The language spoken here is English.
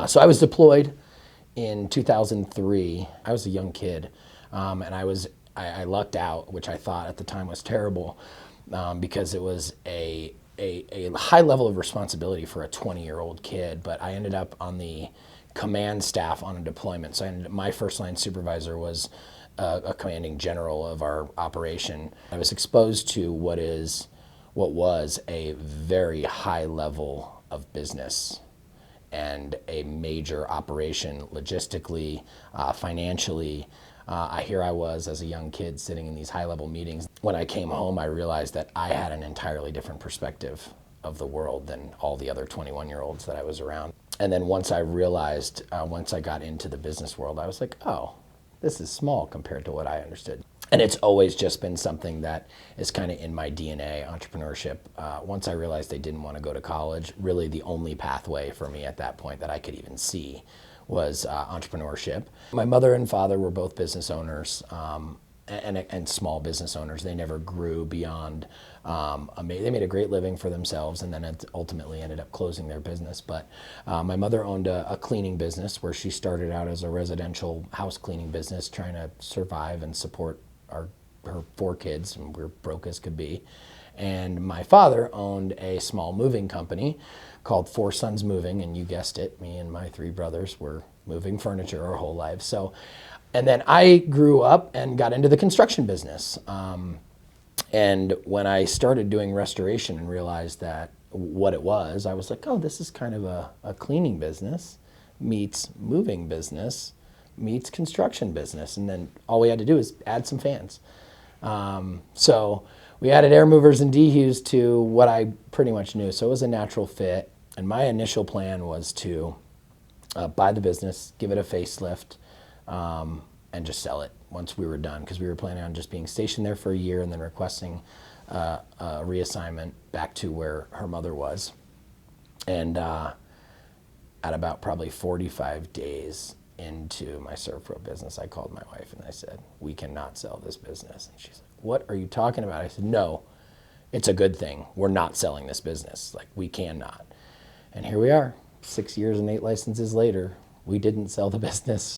So I was deployed in 2003. I was a young kid, and I lucked out, which I thought at the time was terrible, because it was a high level of responsibility for a 20-year-old kid. But I ended up on the command staff on a deployment. So my first line supervisor was a commanding general of our operation. I was exposed to what was a very high level of business and a major operation logistically, financially. Here I was as a young kid sitting in these high-level meetings. When I came home, I realized that I had an entirely different perspective of the world than all the other 21-year-olds that I was around. And then once I realized, once I got into the business world, I was like, oh, this is small compared to what I understood. And it's always just been something that is kind of in my DNA, entrepreneurship. Once I realized I didn't want to go to college, really the only pathway for me at that point that I could even see was entrepreneurship. My mother and father were both business owners, and small business owners. They never grew beyond, they made a great living for themselves, and then it ultimately ended up closing their business. But my mother owned a cleaning business where she started out as a residential house cleaning business, trying to survive and support her 4 kids, and we're broke as could be. And my father owned a small moving company called Four Sons Moving, and you guessed it, me and my 3 brothers were moving furniture our whole lives. So, and then I grew up and got into the construction business. And when I started doing restoration and realized that what it was, I was like, oh, this is kind of a cleaning business meets moving business meets construction business. And then all we had to do is add some fans. So we added air movers and dehues to what I pretty much knew. So it was a natural fit. And my initial plan was to buy the business, give it a facelift, and just sell it once we were done, because we were planning on just being stationed there for a year and then requesting a reassignment back to where her mother was. And at about probably 45 days into my SERVPRO business, I called my wife and I said, we cannot sell this business. And she's like, what are you talking about? I said, no, it's a good thing. We're not selling this business. Like, we cannot. And here we are, 6 years and 8 licenses later. We didn't sell the business.